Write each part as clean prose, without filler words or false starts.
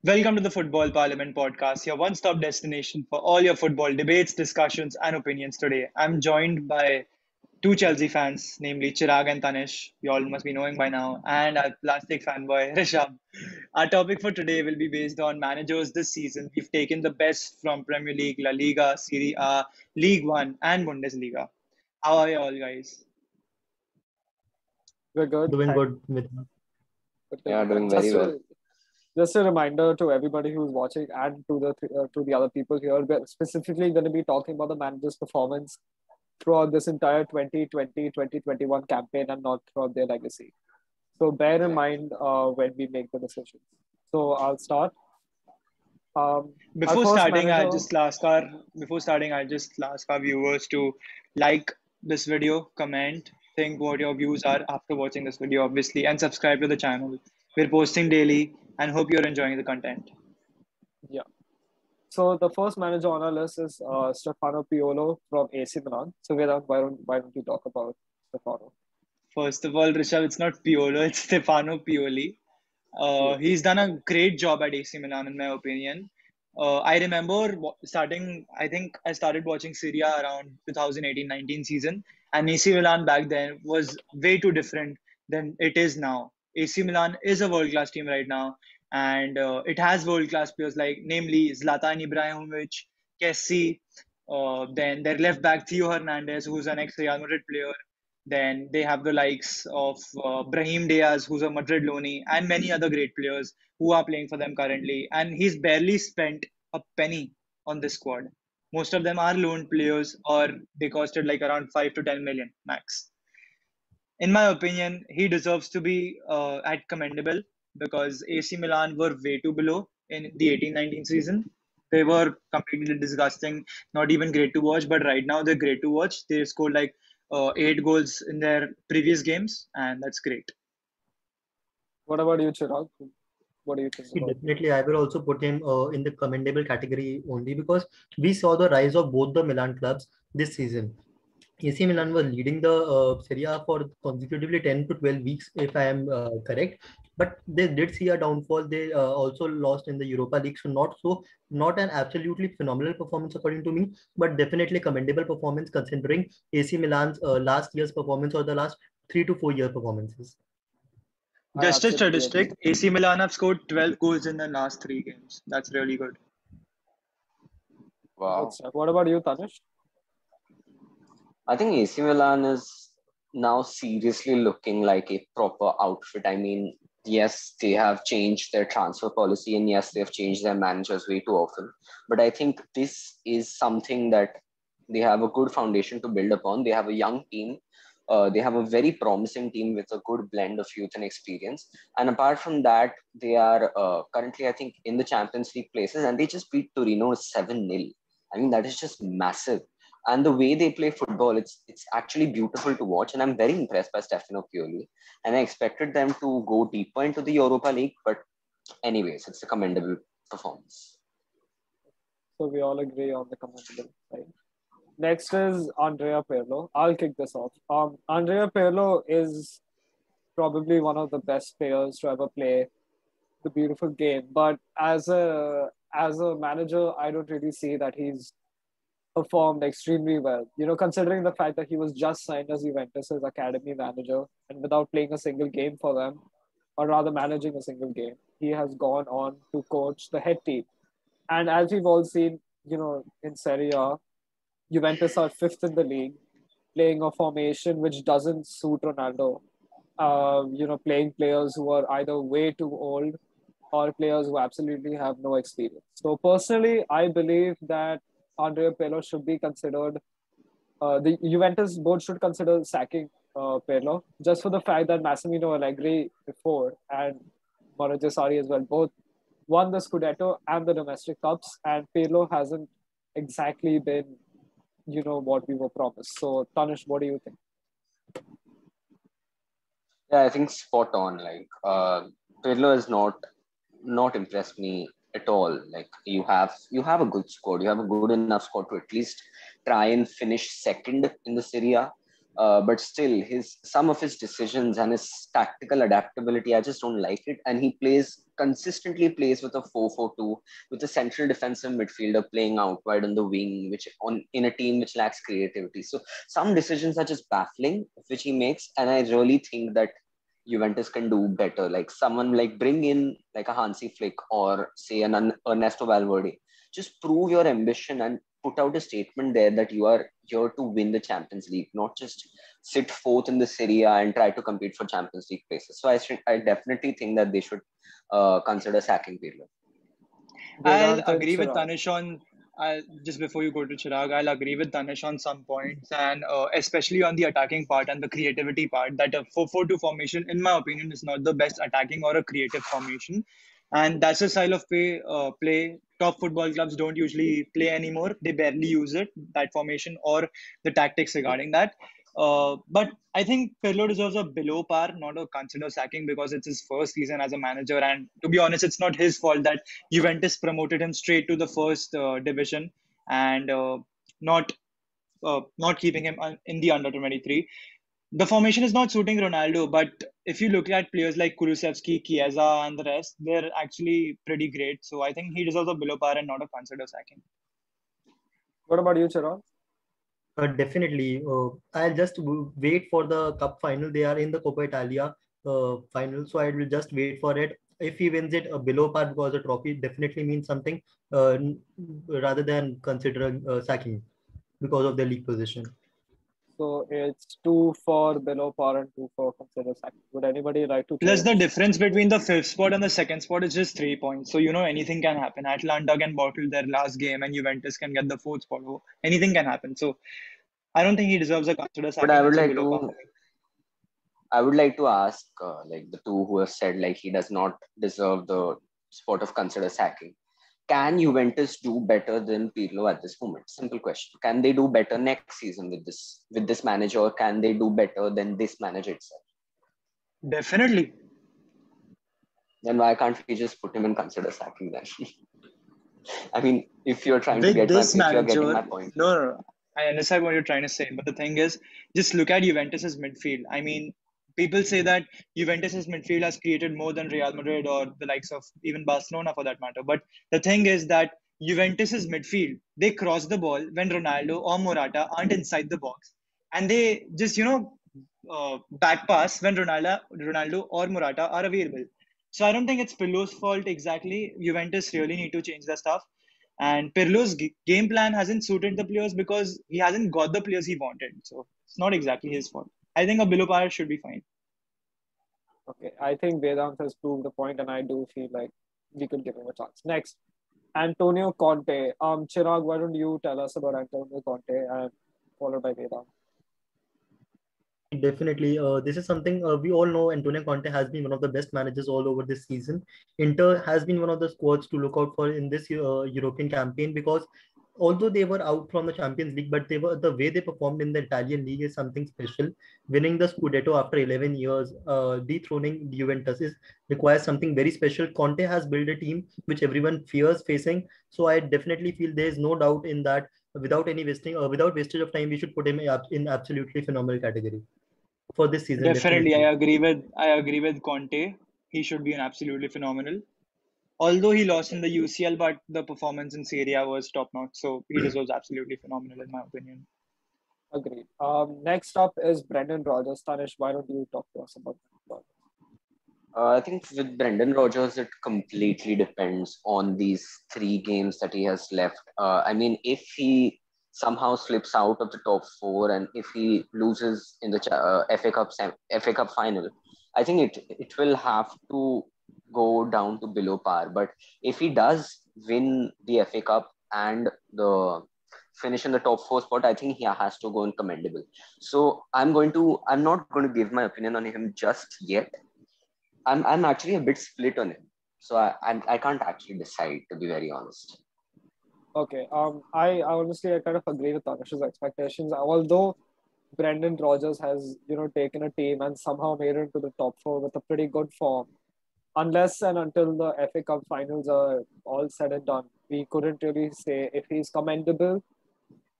Welcome to the Football Parliament podcast, your one stop destination for all your football debates, discussions, and opinions today. I'm joined by two Chelsea fans, namely Chirag and Tanish. You all must be knowing by now, and our plastic fanboy, Rishabh. Our topic for today will be based on managers this season. We've taken the best from Premier League, La Liga, Serie A, League One, and Bundesliga. How are you all, guys? We're good. Doing Thank good with good to Yeah, know that. doing very well. Just a reminder to everybody who's watching and to the other people here. We're specifically going to be talking about the manager's performance throughout this entire 2020-2021 campaign and not throughout their legacy. So bear in mind when we make the decisions. So I'll start. Our Before first starting, I manager. just ask our before starting, I just ask our viewers to like this video, comment, think what your views are after watching this video, obviously, and subscribe to the channel. We're posting daily, and hope you're enjoying the content. Yeah. So the first manager on our list is Stefano Piolo from AC Milan. So Vedant, why don't you talk about Stefano? First of all, Rishabh, it's not Piolo, it's Stefano Pioli. Yeah. He's done a great job at AC Milan, in my opinion. I remember starting, I think I started watching Serie A around 2018-19 season, and AC Milan back then was way too different than it is now. AC Milan is a world-class team right now, and it has world-class players like, namely, Zlatan Ibrahimovic, Kessie, then their left back Theo Hernandez, who's an ex-Real Madrid player. Then they have the likes of Brahim Diaz, who's a Madrid loanee, and many other great players who are playing for them currently. And he's barely spent a penny on this squad. Most of them are loaned players, or they costed like around 5 to 10 million max. In my opinion, he deserves to be at commendable because AC Milan were way too below in the 18-19 season. They were completely disgusting, not even great to watch, but right now they're great to watch. They scored like 8 goals in their previous games, and that's great. What about you, Chirag? What do you think see, about him? definitely I will also put him in the commendable category only because we saw the rise of both the Milan clubs this season. AC Milan was leading the Serie A for consecutively 10 to 12 weeks, if I am correct. But they did see a downfall. They also lost in the Europa League. So, not an absolutely phenomenal performance according to me, but definitely commendable performance considering AC Milan's last year's performance or the last 3 to 4 year performances. I Just a absolutely agree. statistic: AC Milan have scored 12 goals in the last 3 games. That's really good. Good Wow. stuff. What about you, Tanish? I think AC Milan is now seriously looking like a proper outfit. I mean, yes, they have changed their transfer policy and yes, they've changed their managers way too often. But I think this is something that they have a good foundation to build upon. They have a young team. They have a very promising team with a good blend of youth and experience. And apart from that, they are currently, I think, in the Champions League places and they just beat Torino 7-0. I mean, that is just massive, and the way they play football, it's actually beautiful to watch. And I'm very impressed by Stefano Pioli. And I expected them to go deeper into the Europa League, but anyways, it's a commendable performance. So we all agree on the commendable side. Next is Andrea Pirlo. I'll kick this off. Andrea Pirlo is probably one of the best players to ever play the beautiful game. But as a manager, I don't really see that he's performed extremely well. Considering the fact that he was just signed as Juventus's academy manager and without playing a single game for them, or rather managing a single game, he has gone on to coach the head team. And as we've all seen, in Serie A, Juventus are fifth in the league, playing a formation which doesn't suit Ronaldo. Playing players who are either way too old or players who absolutely have no experience. So personally, I believe that Andrea Pirlo should be considered. The Juventus board should consider sacking Pirlo just for the fact that Massimiliano Allegri before and Maurizio Sarri as well both won the Scudetto and the domestic cups, and Pirlo hasn't exactly been what we were promised. So Tanish, what do you think? Yeah, I think spot on. Like Pirlo has not impressed me at all. Like you have a good squad. You have a good enough squad to at least try and finish second in the Serie A. But still, some of his decisions and his tactical adaptability, I just don't like it. And he consistently plays with a 4-4-2 with a central defensive midfielder playing out wide on the wing, which in a team which lacks creativity. So some decisions are just baffling, which he makes, and I really think that Juventus can do better. Like someone like bring in like a Hansi Flick or say an Ernesto Valverde. Just prove your ambition and put out a statement there that you are here to win the Champions League, not just sit fourth in the Serie A and try to compete for Champions League places. So I definitely think that they should consider sacking Pirlo. I'll Vedant and agree with Chirag. Tanish on. Just before you go to Chirag, I'll agree with Tanish on some points, and especially on the attacking part and the creativity part. That a 4-4-2 formation, in my opinion, is not the best attacking or a creative formation, and that's a style of play. Top football clubs don't usually play anymore. They barely use it, that formation, or the tactics regarding that. But I think Pirlo deserves a below par, not a consider sacking, because it's his first season as a manager, and to be honest, it's not his fault that Juventus promoted him straight to the first division and not keeping him in the under 23. The formation is not suiting Ronaldo, but if you look at players like Kulusevski, Chiesa, and the rest, they're actually pretty great. So I think he deserves a below par and not a consider sacking. What about you, Chirag? Definitely. I'll just wait for the cup final. They are in the Coppa Italia final, so I will just wait for it. If he wins it below par because the trophy definitely means something, rather than considering sacking because of the league position. So it's 2 for below par and 2 for consider sacking. Would anybody like to Plus, change? the difference between the fifth spot and the second spot is just 3 points. So, anything can happen. Atlanta can bottle their last game and Juventus can get the fourth spot. Anything can happen. So, I don't think he deserves a consider But I sacking. would It's a like below par to for me. I would like to ask like the two who have said like he does not deserve the spot of consider sacking. Can Juventus do better than Pirlo at this moment? Simple question. Can they do better next season with this manager, or can they do better than this manager itself? Definitely. Then why can't we just put him in consider sacking then? I mean, if you're With this getting manager, my point. no. I understand what you're trying to say, but the thing is, just look at Juventus's midfield. I mean, people say that Juventus's midfield has created more than Real Madrid or the likes of even Barcelona for that matter. But the thing is that Juventus's midfield, they cross the ball when Ronaldo or Morata aren't inside the box, and they just back pass when Ronaldo or Morata are available. So I don't think it's Pirlo's fault exactly. Juventus really need to change their stuff. And Pirlo's game plan hasn't suited the players because he hasn't got the players he wanted. So it's not exactly his fault. I think a below par should be fine. Okay, I think Vedant has proved the point, and I do feel like we could give him a chance. Next, Antonio Conte. Chirag, why don't you tell us about Antonio Conte and followed by Vedant? Definitely, this is something we all know. Antonio Conte has been one of the best managers all over this season. Inter has been one of the squads to look out for in this European campaign because although they were out from the Champions League, but the way they performed in the Italian league is something special. Winning the Scudetto after 11 years, dethroning Juventus requires something very special. Conte has built a team which everyone fears facing. So I definitely feel there is no doubt in that. Without wastage of time, we should put him in absolutely phenomenal category for this season, Definitely, definitely. I agree with Conte. He should be an absolutely phenomenal. Although he lost in the UCL, but the performance in Serie A was top notch. So he deserves absolutely phenomenal in my opinion. Agreed. Next up is Brendan Rodgers. Tanish, why don't you talk to us about Brendan I think with Brendan Rodgers, it completely depends on these 3 games that he has left. I mean, if he somehow slips out of the top 4 and if he loses in the FA Cup final, I think it will have to go down to below par. But if he does win the FA Cup and the finish in the top 4 spot, I think he has to go in commendable. So I'm not going to give my opinion on him just yet. I'm actually a bit split on him, so I can't actually decide, to be very honest. Okay. I honestly I kind of agree with Tanish's expectations. Although Brendan Rodgers has taken a team and somehow made it to the top 4 with a pretty good form. Unless and until the FA Cup finals are all said and done, we couldn't really say if he's commendable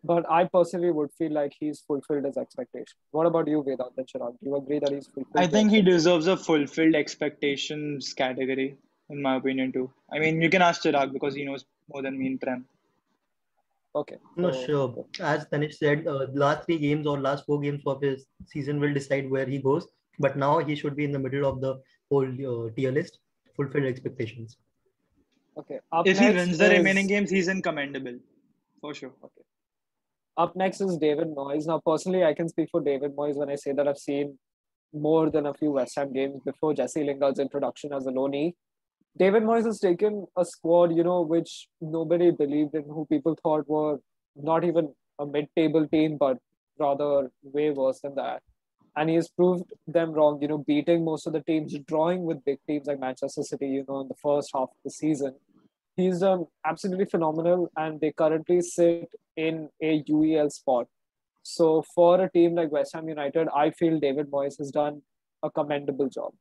But I personally would feel like he's fulfilled his expectation. What about you, Vedant and Chirag? Do you agree that he's I fulfilled the think he expectation? deserves a fulfilled expectations category, in my opinion, too. I mean, you can ask Chirag because he knows more than me in Prem. Okay, No, so sure. As Tanish said, last 3 games or last 4 games of his season will decide where he goes. But now he should be in the middle of the whole tier list. Fulfilled expectations. okay. Up If he next wins the remaining is games, he's in commendable, for sure. okay. Up next is David Moyes. Now, personally, I can speak for David Moyes when I say that I've seen more than a few West Ham games before Jesse Lingard's introduction as a loanee. David Moyes has taken a squad, which nobody believed in, who people thought were not even a mid-table team, but rather way worse than that. And he has proved them wrong, beating most of the teams, drawing with big teams like Manchester City, in the first half of the season. He's done absolutely phenomenal, and they currently sit in a UEL spot. So for a team like West Ham United, I feel David Moyes has done a commendable job.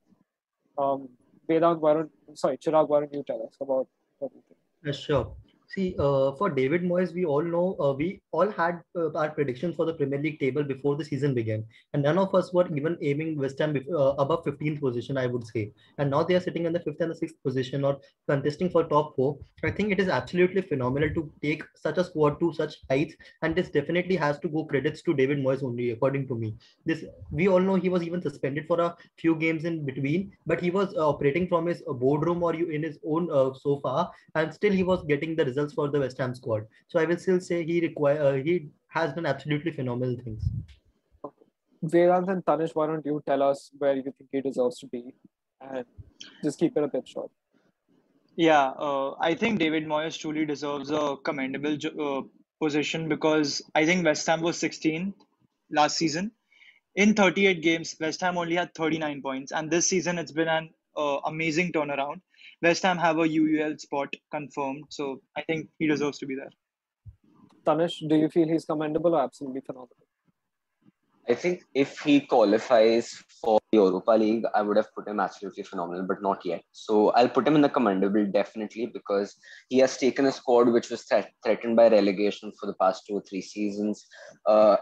Um, Vedant, Chirag, why don't you tell us about what you think? Sure. See, for David Moyes, we all had our predictions for the Premier League table before the season began, and none of us were even aiming West Ham above 15th position, I would say. And now they are sitting in the fifth and the sixth position, or contesting for top four. I think it is absolutely phenomenal to take such a squad to such heights, and this definitely has to go credits to David Moyes only, according to me. This we all know he was even suspended for a few games in between, but he was operating from his boardroom or in his own sofa, and still he was getting the results for the West Ham squad. So I will still say he has done absolutely phenomenal things. Vedant and Tanish, why don't you tell us where you think he deserves to be, and just keep it a bit short. Yeah, I think David Moyes truly deserves a commendable position because I think West Ham was 16th last season. In 38 games, West Ham only had 39 points, and this season it's been an amazing turnaround. West Ham have a UUL spot confirmed, so I think he deserves to be there. Tanish, do you feel he's commendable or absolutely phenomenal? I think if he qualifies for Europa League, I would have put him absolutely phenomenal, but not yet. So I'll put him in the commendable definitely because he has taken a squad which was threatened by relegation for the past 2 or 3 seasons.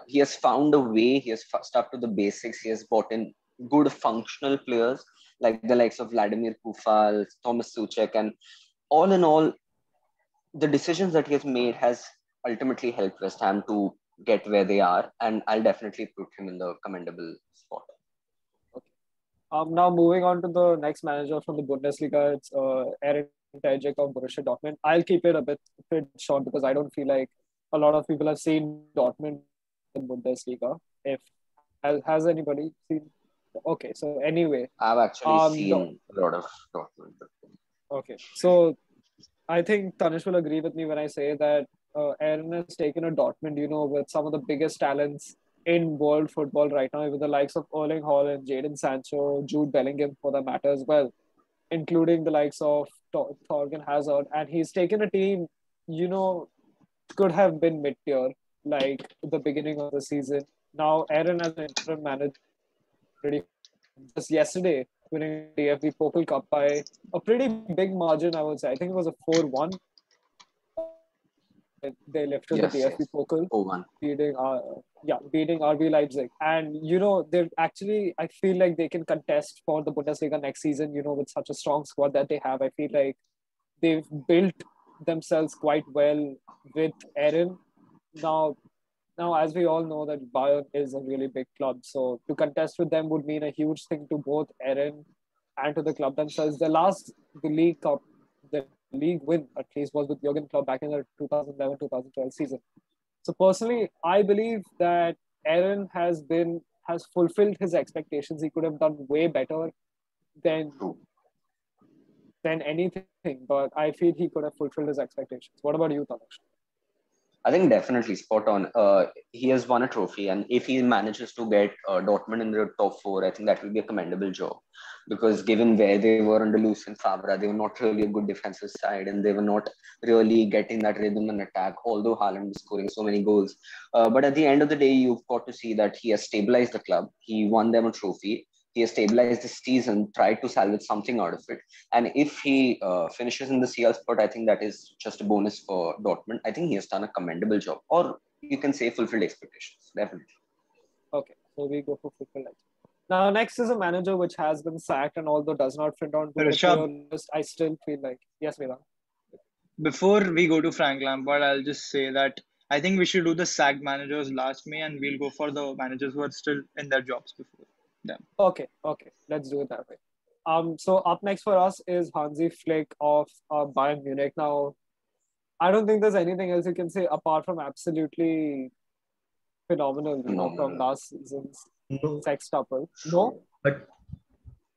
He has found a way. He has stuck to the basics. He has brought in good functional players like the likes of Vladimir Kufal, Thomas Suchek, and all in all, the decisions that he has made has ultimately helped West Ham to get where they are, and I'll definitely put him in the commendable spot. Okay. Now moving on to the next manager from the Bundesliga, it's Aaron Terzic of Borussia Dortmund. I'll keep it a bit short because I don't feel like a lot of people have seen Dortmund in Bundesliga. If has anybody seen? Okay, so anyway, I've actually seen a lot of Dortmund. okay, so I think Tanish will agree with me when I say that Aaron has taken a Dortmund, with some of the biggest talents in world football right now, with the likes of Erling Haaland, Jadon Sancho, Jude Bellingham for that matter as well, including the likes of Thorgan Hazard. And he's taken a team, could have been mid-tier, like the beginning of the season. Now, Aaron as an interim manager, pretty just yesterday, winning the DFB Pokal Cup by a pretty big margin, I would say. I think it was a 4-1. They lifted the DFB Pokal, 4-1. beating RB Leipzig. And, they're actually, I feel like they can contest for the Bundesliga next season, with such a strong squad that they have. I feel like they've built themselves quite well with Aaron. Now, as we all know, that Bayern is a really big club, so to contest with them would mean a huge thing to both Aaron and to the club themselves. The League Cup, the league win at least was with Jurgen Klopp back in the 2011-2012 season. So personally, I believe that Aaron has fulfilled his expectations. He could have done way better than anything, but I feel he could have fulfilled his expectations. What about you, Tanush? I think definitely spot on. He has won a trophy, and if he manages to get Dortmund in the top four, I think that will be a commendable job. Because given where they were under Lucien Favre, they were not really a good defensive side, and they were not really getting that rhythm and attack. Although Haaland was scoring so many goals, but at the end of the day, you've got to see that he has stabilized the club. He won them a trophy. He has stabilized the season, tried to salvage something out of it. And if he finishes in the CL spot, I think that is just a bonus for Dortmund. I think he has done a commendable job. Or you can say fulfilled expectations. Definitely. Okay, so we go for fulfilled expectations. Now, next is a manager which has been sacked and although does not fit onto the Rishabh, player list, I still feel like, yes, Vedant. before we go to Frank Lampard, I'll just say that I think we should do the sacked managers last May, and we'll go for the managers who are still in their jobs before them. Okay, let's do it that way. So up next for us is Hansi Flick of Bayern Munich. Now, I don't think there's anything else you can say apart from absolutely phenomenal, from Phenomenal. last season's No, sextuple. No? but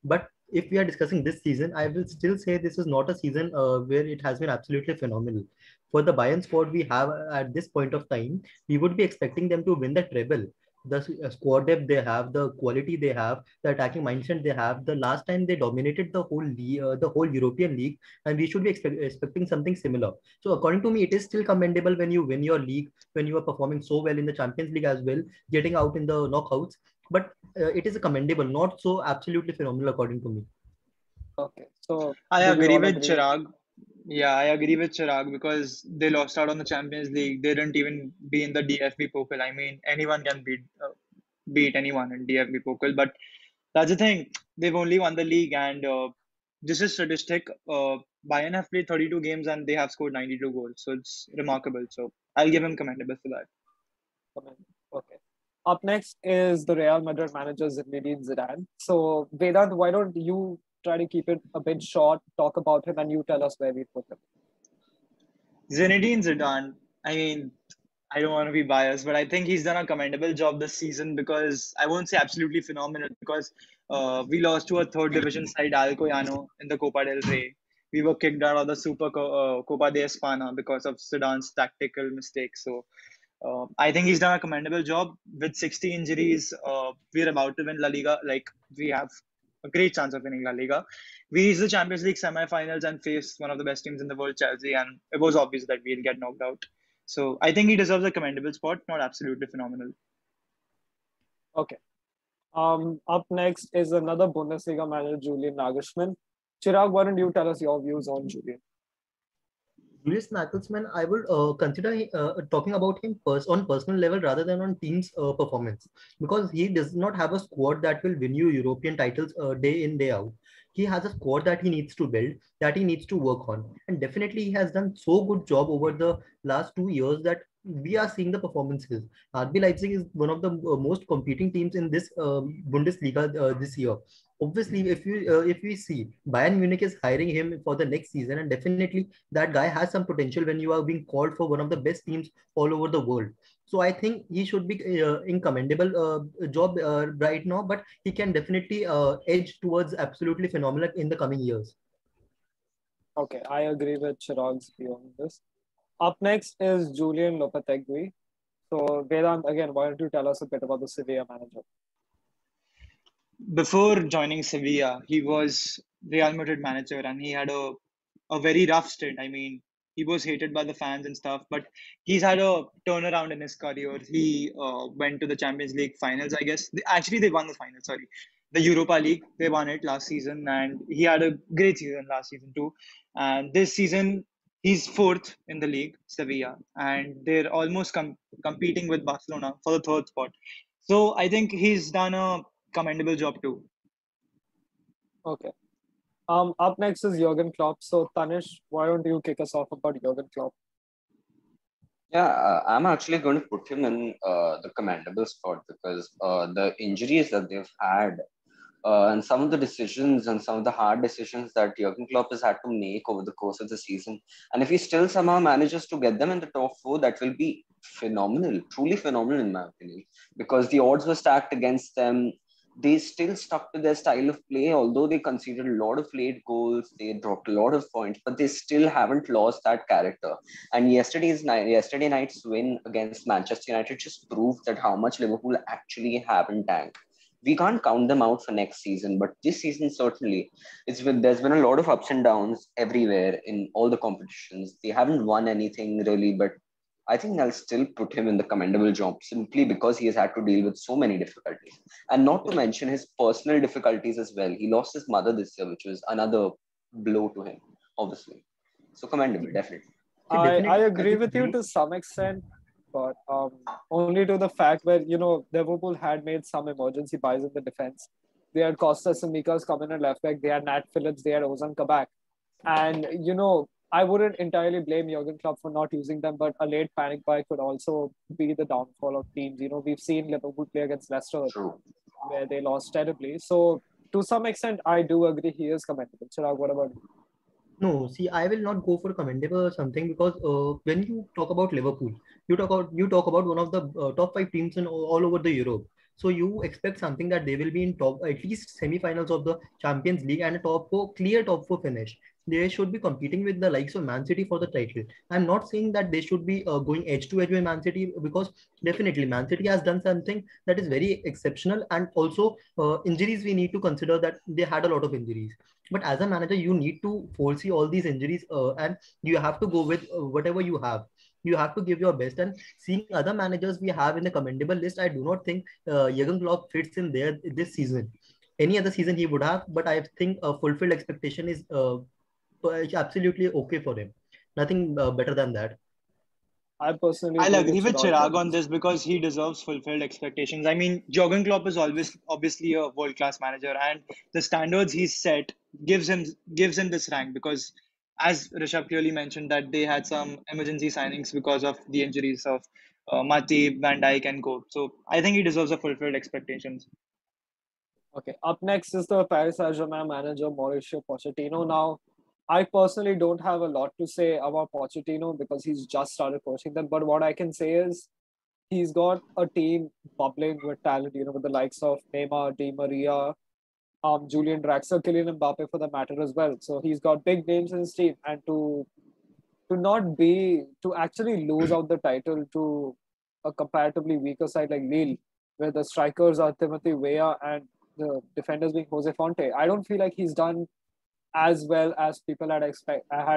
but if we are discussing this season, I will still say this is not a season where it has been absolutely phenomenal. For the Bayern squad we have at this point of time, we would be expecting them to win the treble. The squad depth they have, the quality they have, the attacking mindset they have. The last time they dominated the whole European league, and we should be expecting something similar. So according to me, it is still commendable when you win your league, when you are performing so well in the Champions League as well, getting out in the knockouts. But it is a commendable, not so absolutely phenomenal according to me. Okay, so I do we agree all with agree? Chirag. Yeah, I agree with Chirag because they lost out on the Champions League. They didn't even be in the DFB Pokal. I mean, anyone can beat anyone in DFB Pokal, but that's the thing. They've only won the league, and this is statistic. Bayern have played 32 games and they have scored 92 goals, so it's remarkable. So I'll give him commendable for that. Okay. Up next is the Real Madrid manager Zinedine Zidane. So Vedant, why don't you try to keep it a bit short, talk about him, and you tell us where we put him. Zinedine Zidane. I mean, I don't want to be biased, but I think he's done a commendable job this season because I won't say absolutely phenomenal because we lost to a third division side Alcoyano in the Copa del Rey. We were kicked out of the Copa de España because of Zidane's tactical mistakes. So I think he's done a commendable job with 60 injuries. We're about to win La Liga. Like we have a great chance of winning La Liga. We reached the Champions League semi-finals and faced one of the best teams in the world, Chelsea, and it was obvious that we'll get knocked out. So I think he deserves a commendable spot, not absolutely phenomenal. Okay. Up next is another Bundesliga manager, Julian Nagelsmann. Chirag, why don't you tell us your views on Julian? Julius Nagelsmann, I would consider talking about him on personal level rather than on team's performance, because he does not have a squad that will win you European titles day in, day out. He has a squad that he needs to build, that he needs to work on, and definitely he has done so good job over the last 2 years that we are seeing the performances. RB Leipzig is one of the most competing teams in this Bundesliga this year. Obviously, if we see Bayern Munich is hiring him for the next season, and definitely that guy has some potential when you are being called for one of the best teams all over the world. So I think he should be in commendable job right now, but he can definitely edge towards absolutely phenomenal in the coming years. Okay, I agree with Chirag's view on this. Up next is Julian Lopetegui. So Vedant, again, why don't you tell us a bit about the Sevilla manager? Before joining Sevilla, he was Real Madrid manager and he had a very rough stint. I mean, he was hated by the fans and stuff, but he's had a turnaround in his career. He went to the Champions League finals, I guess. Actually, they won the final, sorry. The Europa League, they won it last season, and he had a great season last season too. And this season, he's fourth in the league, Sevilla, and they're almost competing with Barcelona for the third spot. So I think he's done a commendable job too. Okay. Up next is Jurgen Klopp. So Tanish, why don't you kick us off about Jurgen Klopp? Yeah, I'm actually going to put him in the commendable spot because the injuries that they've had and some of the decisions and some of the hard decisions that Jurgen Klopp has had to make over the course of the season. And if he still somehow manages to get them in the top four, that will be phenomenal, truly phenomenal in my opinion, because the odds were stacked against them. They still stuck to their style of play, although they conceded a lot of late goals, they dropped a lot of points, but they still haven't lost that character. And yesterday night's win against Manchester United just proved that how much Liverpool actually have in tank. We can't count them out for next season, but this season certainly there's been a lot of ups and downs everywhere in all the competitions. They haven't won anything really, but I think I'll still put him in the commendable job simply because he has had to deal with so many difficulties. And not to mention his personal difficulties as well. He lost his mother this year, which was another blow to him, obviously. So commendable, definitely. I agree with you to some extent. but only to the fact where Liverpool had made some only to the fact where Liverpool had made some emergency buys in the defense. They had Costa Simicas come in at left back. They had Nat Phillips. They had Ozan Kabak, and I wouldn't entirely blame Jurgen Klopp for not using them, but a late panic buy could also be the downfall of teams. We've seen Liverpool play against Leicester True. where they lost terribly. So to some extent, I do agree he is commendable. Chirag, what about you? No, see, I will not go for commendable or something because when you talk about Liverpool, you talk about one of the top five teams in all over the Europe. So you expect something that they will be in top at least semi-finals of the Champions League and a clear top four finish. They should be competing with the likes of Man City for the title. I'm not saying that they should be going edge to edge with Man City because definitely Man City has done something that is very exceptional, and also injuries we need to consider that they had a lot of injuries. But as a manager, you need to foresee all these injuries, and you have to go with whatever you have. You have to give your best. And seeing other managers we have in the commendable list, I do not think Jurgen Klopp fits in there this season. Any other season he would have, but I think a fulfilled expectation is absolutely okay for him. Nothing better than that. I personally I'll agree agree with Chirag Chirag on this because he deserves fulfilled expectations. I mean, Jurgen Klopp is always obviously a world-class manager, and the standards he's set gives him this rank because, as Rishabh clearly mentioned, that they had some emergency signings because of the injuries of Matip, Van Dijk, and Co. So I think he deserves a fulfilled expectations. Okay, up next is the Paris Saint-Germain manager Mauricio Pochettino. Now, I personally don't have a lot to say about Pochettino because he's just started coaching them. But what I can say is he's got a team bubbling with talent, with the likes of Neymar, Di Maria, Julian Draxler, Kylian Mbappe for the matter as well. So he's got big names in his team, and to actually lose out the title to a comparatively weaker side like Lille, where the strikers are Timothy Weah and the defenders being Jose Fonte. I don't feel like he's done as well as people had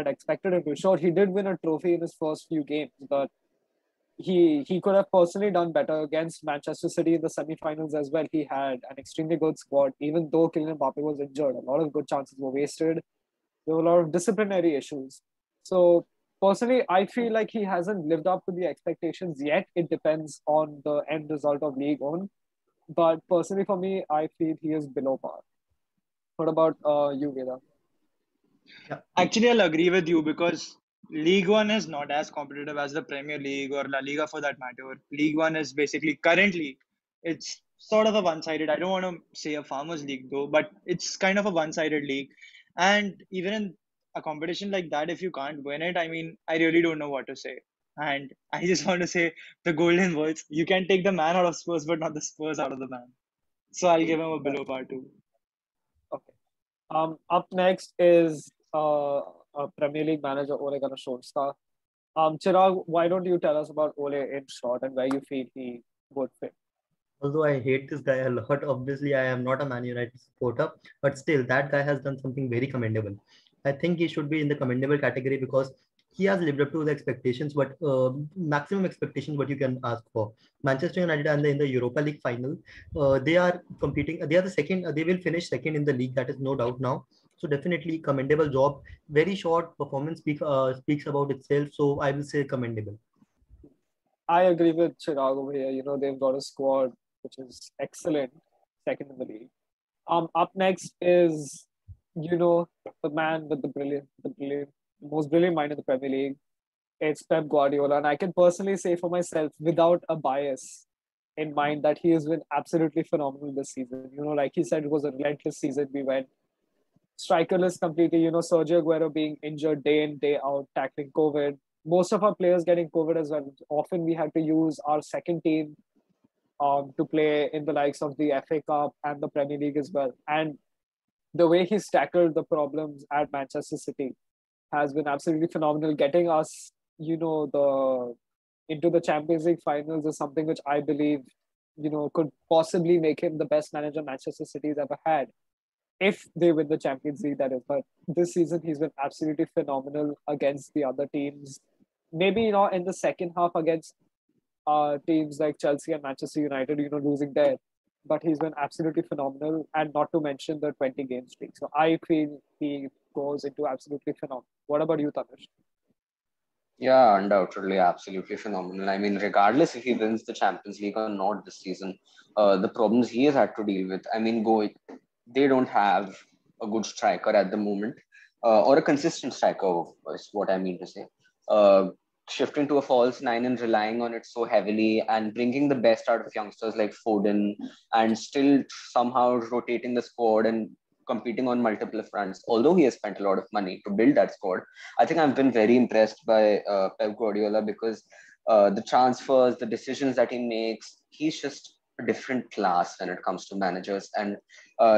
expected him to. Sure, he did win a trophy in his first few games, but he could have personally done better against Manchester City in the semi-finals as well. He had an extremely good squad, even though Kylian Mbappe was injured. A lot of good chances were wasted. There were a lot of disciplinary issues. So personally, I feel like he hasn't lived up to the expectations yet. It depends on the end result of League One. But personally, for me, I feel he is below par. What about you, Veda? Actually, I'll agree with you because League One is not as competitive as the Premier League or La Liga for that matter. League One is basically currently it's sort of a one-sided. I don't want to say a farmers league though, but it's kind of a one-sided league. And even in a competition like that, if you can't win it, I mean, I really don't know what to say. And I just want to say the golden words: you can take the man out of Spurs, but not the Spurs out of the man. So I'll give him a below par too. Okay. Up next is Premier League manager Ole Gunnar Solskjaer. Chirag, why don't you tell us about Ole in short and where you feel he would fit? Although I hate this guy a lot, obviously I am not a Man United supporter, but still that guy has done something very commendable. I think he should be in the commendable category because he has lived up to the expectations, but maximum expectations what you can ask for. Manchester United and in the Europa League final, they are competing. They are the second. They will finish second in the league. That is no doubt now. So definitely commendable job. Very short performance speaks about itself. So I will say commendable. I agree with Chirag over here. They've got a squad which is excellent, second in the league. Up next is, the man with the most brilliant mind in the Premier League. It's Pep Guardiola. And I can personally say for myself, without a bias in mind, that he has been absolutely phenomenal this season. Like he said, it was a relentless season. We went strikerless completely. Sergio Aguero being injured day in, day out, tackling COVID. Most of our players getting COVID as well. Often we had to use our second team to play in the likes of the FA Cup and the Premier League as well. And the way he's tackled the problems at Manchester City has been absolutely phenomenal. Getting us, the into the Champions League finals is something which I believe, could possibly make him the best manager Manchester City's ever had, if they win the Champions League, that is. But this season, he's been absolutely phenomenal against the other teams. Maybe, in the second half against teams like Chelsea and Manchester United, losing there. But he's been absolutely phenomenal, and not to mention the 20 game streak. So I feel he goes into absolutely phenomenal. What about you, Tanush? Yeah, undoubtedly, absolutely phenomenal. I mean, regardless if he wins the Champions League or not this season, the problems he has had to deal with. I mean, they don't have a good striker at the moment, or a consistent striker, is what I mean to say. Uh, Shifting to a false nine and relying on it so heavily and bringing the best out of youngsters like Foden, and still somehow rotating the squad and competing on multiple fronts. Although he has spent a lot of money to build that squad, I think I've been very impressed by Pep Guardiola, because the transfers, the decisions that he makes, he's just a different class when it comes to managers. And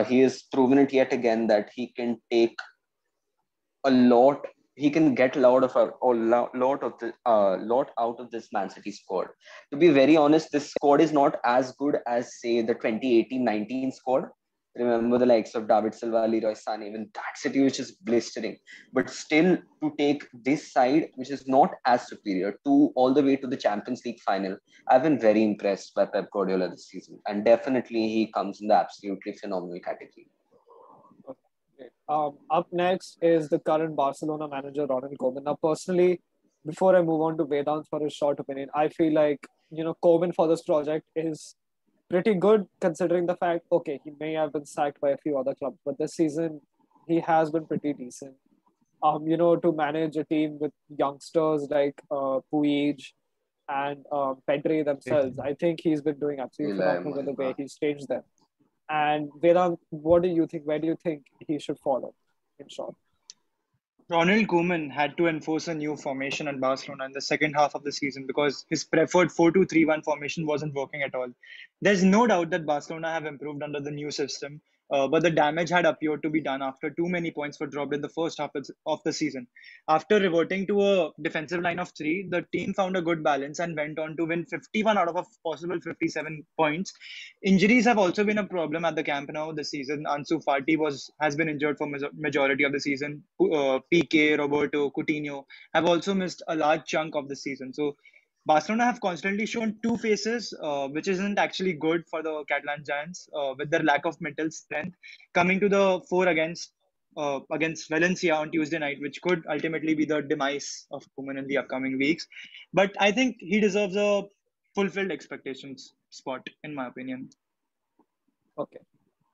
he has proven it yet again that he can take a lot. He can get a lot out of this Man City squad. To be very honest, this squad is not as good as say the 2018-19 squad. Remember the likes of David Silva, Leroy Sané, even that City which is blistering. But still, to take this side, which is not as superior, to all the way to the Champions League final, I've been very impressed by Pep Guardiola this season, and definitely he comes in the absolutely phenomenal category. Okay. Up next is the current Barcelona manager, Ronald Koeman. Now, personally, before I move on to Vedant for his short opinion, I feel like, Koeman for this project is pretty good considering the fact, okay, he may have been sacked by a few other clubs, but this season he has been pretty decent. To manage a team with youngsters like Puig and Pedri themselves, I think he's been doing absolutely phenomenal with the way he's changed them. And Vedant, what do you think? Where do you think he should follow, in short? Ronald Koeman had to enforce a new formation at Barcelona in the second half of the season because his preferred 4-2-3-1 formation wasn't working at all. There's no doubt that Barcelona have improved under the new system, but the damage had appeared to be done after too many points were dropped in the first half of the season. After reverting to a defensive line of three, the team found a good balance and went on to win 51 out of a possible 57 points. Injuries have also been a problem at the Camp Nou this season. Ansu Fati has been injured for majority of the season. PK, Roberto, Coutinho have also missed a large chunk of the season. So Barcelona have constantly shown two faces, which isn't actually good for the Catalan Giants, with their lack of mental strength coming to the fore against Valencia on Tuesday night, which could ultimately be the demise of Koeman in the upcoming weeks. But I think he deserves a fulfilled expectations spot, in my opinion. Okay.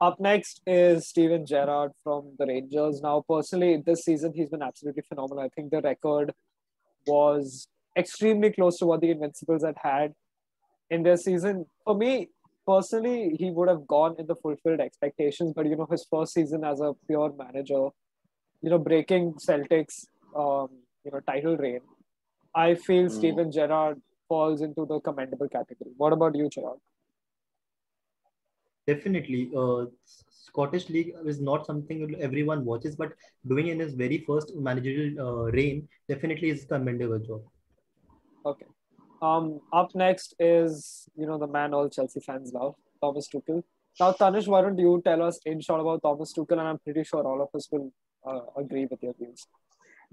Up next is Steven Gerrard from the Rangers. Now, personally, this season he's been absolutely phenomenal. I think the record was extremely close to what the Invincibles had in their season. For me, personally, he would have gone in the fulfilled expectations, but his first season as a pure manager, breaking Celtic's title reign, I feel Steven Gerrard falls into the commendable category. What about you, Gerrard? Definitely, Scottish League is not something everyone watches, but doing in his very first managerial reign definitely is a commendable job. Okay. Up next is the man all Chelsea fans love, Thomas Tuchel. Now, Tanish, why don't you tell us in short about Thomas Tuchel, and I'm pretty sure all of us will agree with your views.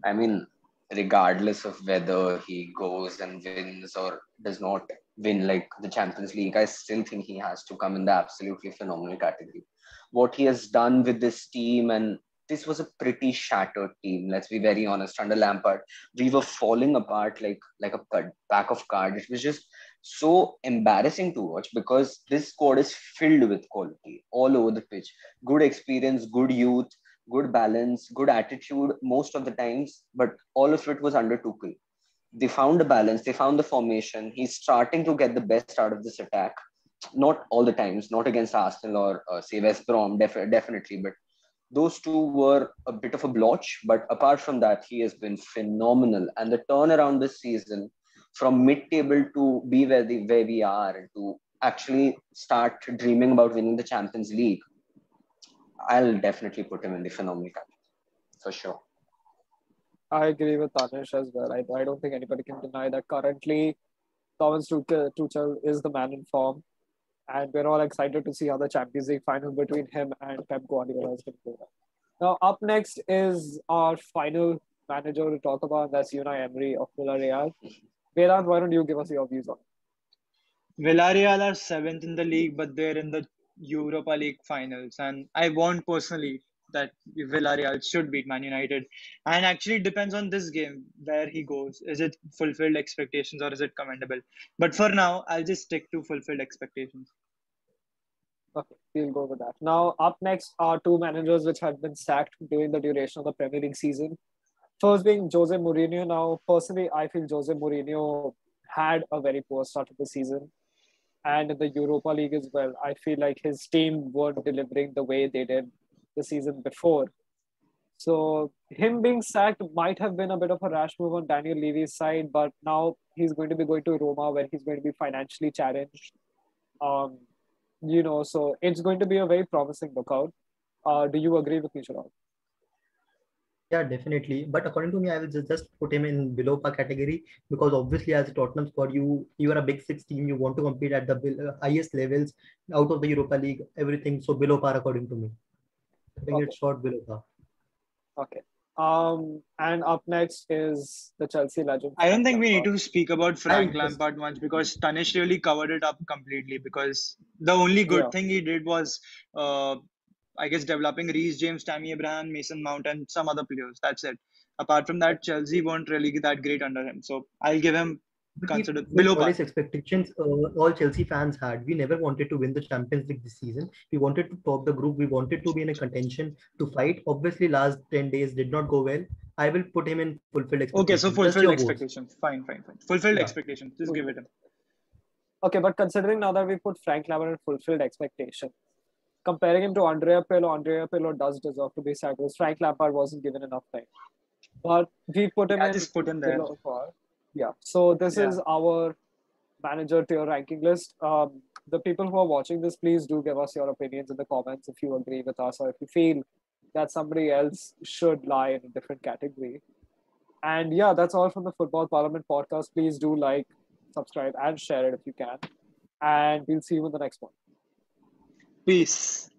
I mean, regardless of whether he goes and wins or does not win like the Champions League, I still think he has to come in the absolutely phenomenal category. What he has done with this team, and this was a pretty shattered team. Let's be very honest. Under Lampard, we were falling apart like a pack of cards. It was just so embarrassing to watch because this squad is filled with quality all over the pitch. Good experience, good youth, good balance, good attitude most of the times, but all of it was under Tuchel. They found the balance, they found the formation. He's starting to get the best out of this attack. Not all the times, not against Arsenal or say West Brom, definitely, but those two were a bit of a blotch. But apart from that, he has been phenomenal. And the turnaround this season from mid-table to be where we are and to actually start dreaming about winning the Champions League, I'll definitely put him in the phenomenal category for sure. I agree with Tanish as well. I don't think anybody can deny that currently Thomas Tuchel is the man in form, and we're all excited to see how the Champions League final between him and Pep Guardiola is going to go. Now, up next is our final manager to talk about, and that's Unai Emery of Villarreal. Vedant, why don't you give us your views on it? Villarreal are seventh in the league, but they're in the Europa League finals, and I want personally that Villarreal should beat Man United. And actually, it depends on this game where he goes. Is it fulfilled expectations or is it commendable? But for now, I'll just stick to fulfilled expectations. Okay, we'll go with that. Now, up next are two managers which had been sacked during the duration of the Premier League season. First being Jose Mourinho. Now, personally, I feel Jose Mourinho had a very poor start of the season. And in the Europa League as well, I feel like his team weren't delivering the way they did the season before. So him being sacked might have been a bit of a rash move on Daniel Levy's side, but now he's going to be going to Roma where he's going to be financially challenged. Um, so it's going to be a very promising lookout. Do you agree with me, Chirag? Yeah, definitely. But according to me, I will just put him in below par category because obviously, as a Tottenham squad, you are a big six team. You want to compete at the highest levels out of the Europa League, everything. So below par, according to me. I think Okay. it's short below par. Okay. And up next is the Chelsea legend. I don't Frank think we need Lampard. to speak about Frank Lampard much because Tanish really covered it up completely. Because the only good Yeah. thing he did was, I guess, developing Reece James, Tammy Abraham, Mason Mount, and some other players. That's it. Apart from that, Chelsea weren't really that great under him. So I'll give him But we considered below fulfilled par. all expectations all Chelsea fans had. We never wanted to win the Champions League this season. We wanted to top the group. We wanted to be in a contention to fight. Obviously, last 10 days did not go well. I will put him in fulfilled Okay, so expectations. Just fulfilled your votes. expectations. Fine, fine, fine. Fulfilled Yeah. expectations. Just give it him. Okay, but considering now that we put Frank Lampard in fulfilled expectation, comparing him to Andrea Pirlo does deserve to be sacked because Frank Lampard wasn't given enough time. But we put him Yeah, in just put him there. below par. Yeah. So this Yeah. is our manager tier ranking list. The people who are watching this, please do give us your opinions in the comments if you agree with us or if you feel that somebody else should lie in a different category. And yeah, that's all from the Football Parliament podcast. Please do like, subscribe, and share it if you can. And we'll see you in the next one. Peace.